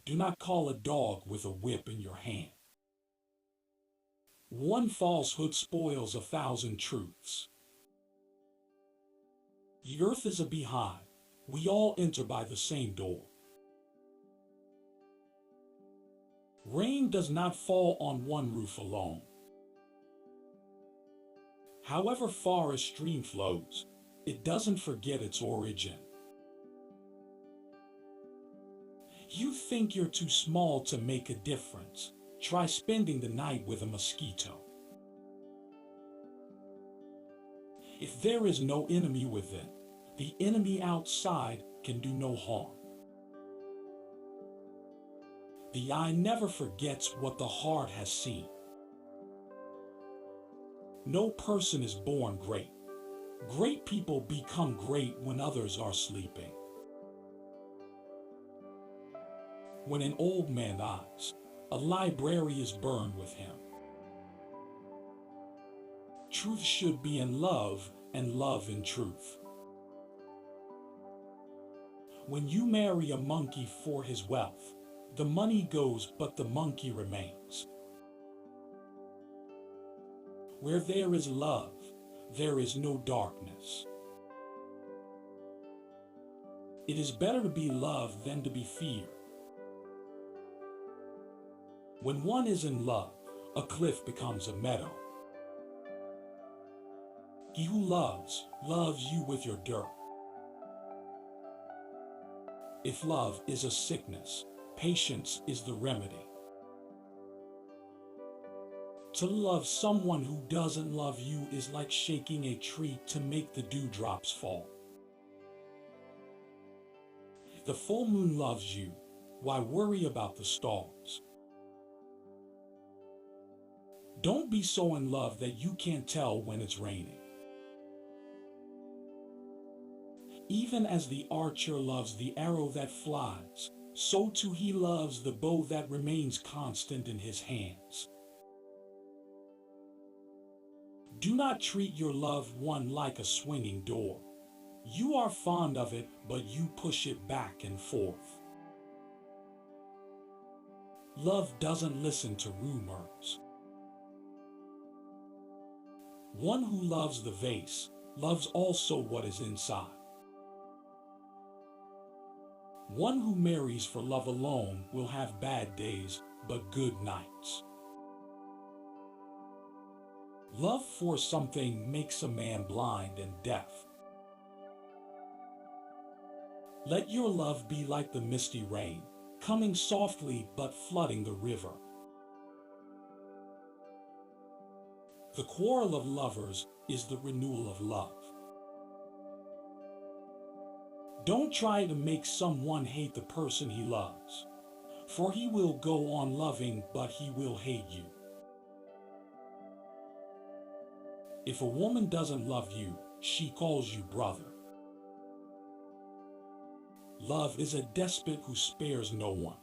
Do not call a dog with a whip in your hand. One falsehood spoils 1,000 truths. The earth is a beehive. We all enter by the same door. Rain does not fall on one roof alone. However far a stream flows, it doesn't forget its origin. You think you're too small to make a difference? Try spending the night with a mosquito. If there is no enemy within, the enemy outside can do no harm. The eye never forgets what the heart has seen. No person is born great. Great people become great when others are sleeping. When an old man dies, a library is burned with him. Truth should be in love, and love in truth. When you marry a monkey for his wealth, the money goes but the monkey remains. Where there is love, there is no darkness. It is better to be loved than to be feared. When one is in love, a cliff becomes a meadow. He who loves, loves you with your dirt. If love is a sickness, patience is the remedy. To love someone who doesn't love you is like shaking a tree to make the dewdrops fall. If the full moon loves you, why worry about the stars? Don't be so in love that you can't tell when it's raining. Even as the archer loves the arrow that flies, so too he loves the bow that remains constant in his hands. Do not treat your loved one like a swinging door. You are fond of it, but you push it back and forth. Love doesn't listen to rumors. One who loves the vase loves also what is inside. One who marries for love alone will have bad days, but good nights. Love for something makes a man blind and deaf. Let your love be like the misty rain, coming softly but flooding the river. The quarrel of lovers is the renewal of love. Don't try to make someone hate the person he loves, for he will go on loving, but he will hate you. If a woman doesn't love you, she calls you brother. Love is a despot who spares no one.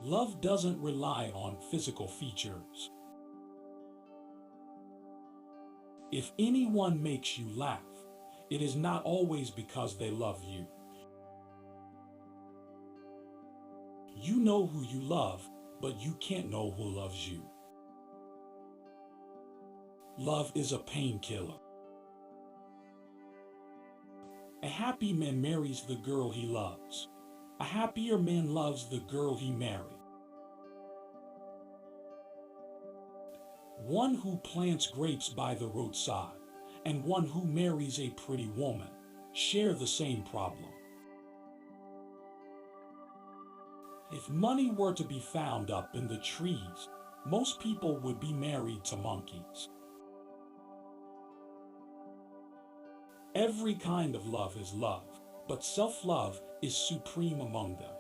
Love doesn't rely on physical features. If anyone makes you laugh, it is not always because they love you. You know who you love, but you can't know who loves you. Love is a painkiller. A happy man marries the girl he loves. A happier man loves the girl he married. One who plants grapes by the roadside and one who marries a pretty woman share the same problem. If money were to be found up in the trees, most people would be married to monkeys. Every kind of love is love, but self-love is supreme among them.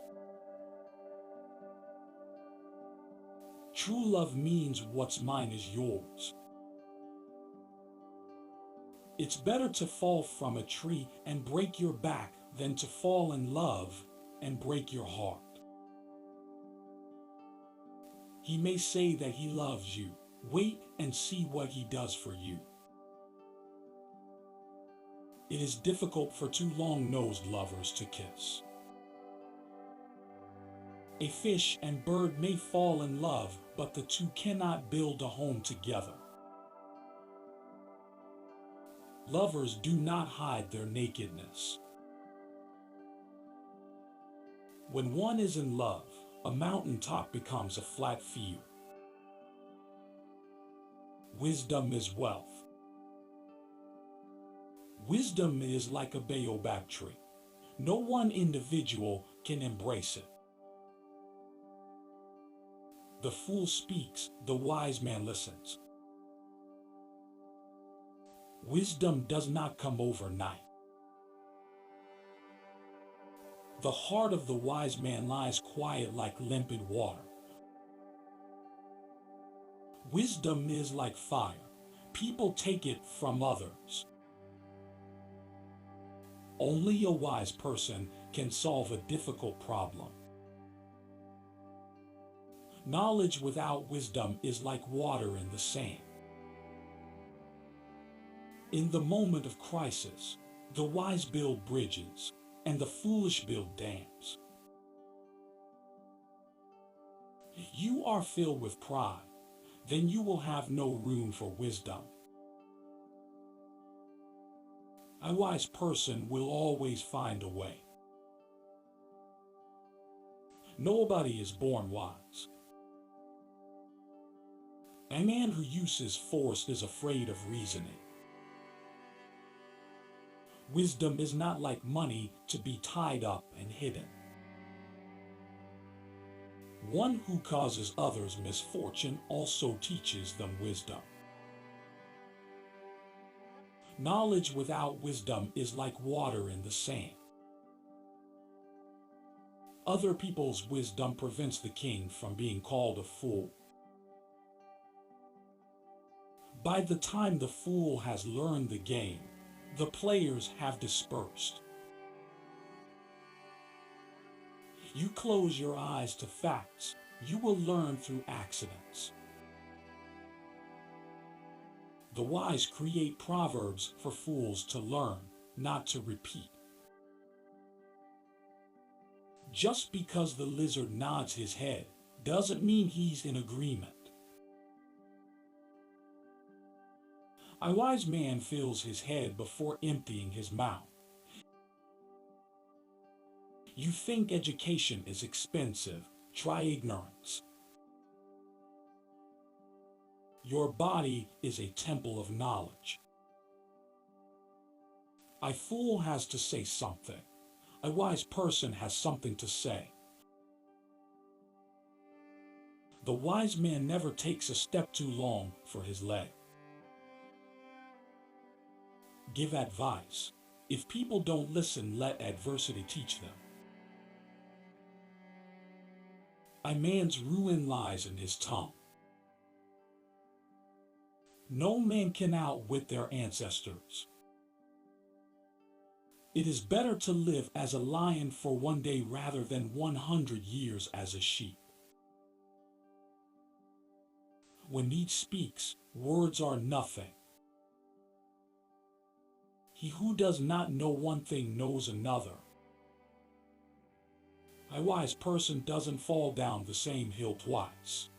True love means what's mine is yours. It's better to fall from a tree and break your back than to fall in love and break your heart. He may say that he loves you. Wait and see what he does for you. It is difficult for two long-nosed lovers to kiss. A fish and bird may fall in love, but the two cannot build a home together. Lovers do not hide their nakedness. When one is in love, a mountaintop becomes a flat field. Wisdom is wealth. Wisdom is like a baobab tree. No one individual can embrace it. The fool speaks, the wise man listens. Wisdom does not come overnight. The heart of the wise man lies quiet like limpid water. Wisdom is like fire. People take it from others. Only a wise person can solve a difficult problem. Knowledge without wisdom is like water in the sand. In the moment of crisis, the wise build bridges, and the foolish build dams. You are filled with pride, then you will have no room for wisdom. A wise person will always find a way. Nobody is born wise. A man who uses force is afraid of reasoning. Wisdom is not like money to be tied up and hidden. One who causes others misfortune also teaches them wisdom. Knowledge without wisdom is like water in the sand. Other people's wisdom prevents the king from being called a fool. By the time the fool has learned the game, the players have dispersed. You close your eyes to facts, you will learn through accidents. The wise create proverbs for fools to learn, not to repeat. Just because the lizard nods his head doesn't mean he's in agreement. A wise man fills his head before emptying his mouth. You think education is expensive? Try ignorance. Your body is a temple of knowledge. A fool has to say something. A wise person has something to say. The wise man never takes a step too long for his leg. Give advice. If people don't listen, let adversity teach them. A man's ruin lies in his tongue. No man can outwit their ancestors. It is better to live as a lion for one day rather than 100 years as a sheep. When each speaks, words are nothing. He who does not know one thing knows another. A wise person doesn't fall down the same hill twice.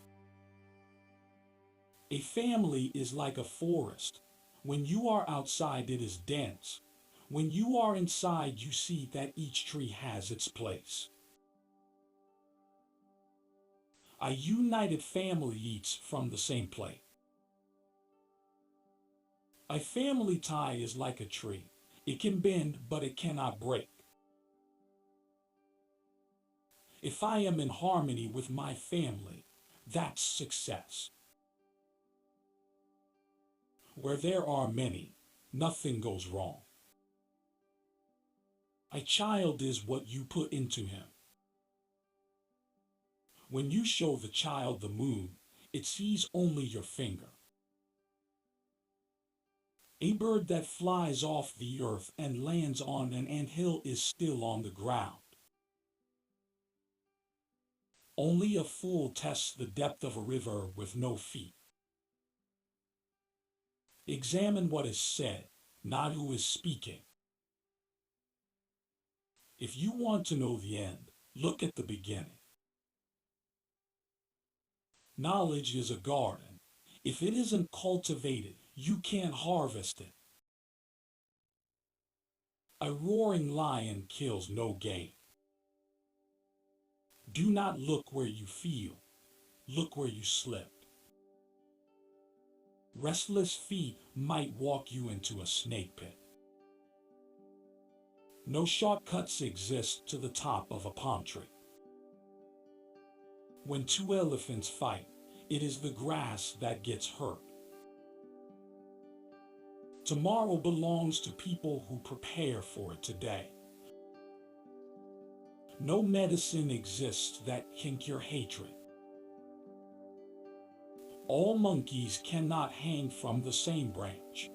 A family is like a forest. When you are outside, it is dense. When you are inside, you see that each tree has its place. A united family eats from the same plate. A family tie is like a tree. It can bend, but it cannot break. If I am in harmony with my family, that's success. Where there are many, nothing goes wrong. A child is what you put into him. When you show the child the moon, it sees only your finger. A bird that flies off the earth and lands on an anthill is still on the ground. Only a fool tests the depth of a river with no feet. Examine what is said, not who is speaking. If you want to know the end, look at the beginning. Knowledge is a garden. If it isn't cultivated, you can't harvest it. A roaring lion kills no game. Do not look where you feel, look where you slip. Restless feet might walk you into a snake pit. No shortcuts exist to the top of a palm tree. When two elephants fight, it is the grass that gets hurt. Tomorrow belongs to people who prepare for it today. No medicine exists that can cure hatred. All monkeys cannot hang from the same branch.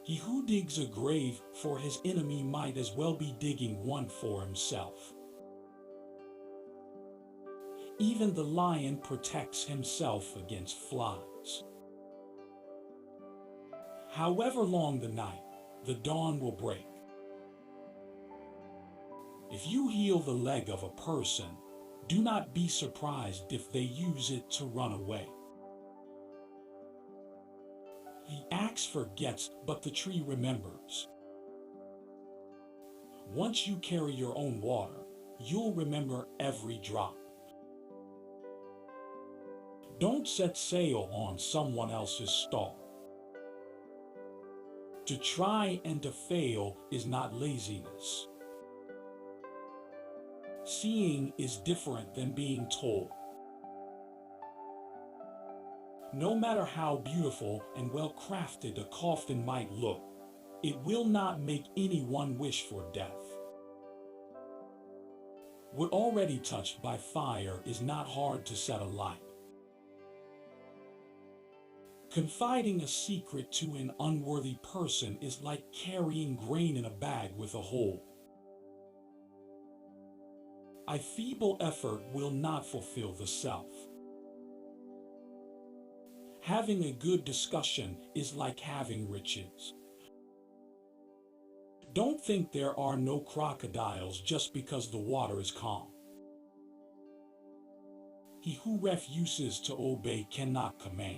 He who digs a grave for his enemy might as well be digging one for himself. Even the lion protects himself against flies. However long the night, the dawn will break. If you heal the leg of a person, do not be surprised if they use it to run away. The axe forgets, but the tree remembers. Once you carry your own water, you'll remember every drop. Don't set sail on someone else's star. To try and to fail is not laziness. Seeing is different than being told. No matter how beautiful and well crafted a coffin might look, it will not make anyone wish for death. Wood already touched by fire is not hard to set alight. Confiding a secret to an unworthy person is like carrying grain in a bag with a hole. A feeble effort will not fulfill the self. Having a good discussion is like having riches. Don't think there are no crocodiles just because the water is calm. He who refuses to obey cannot command.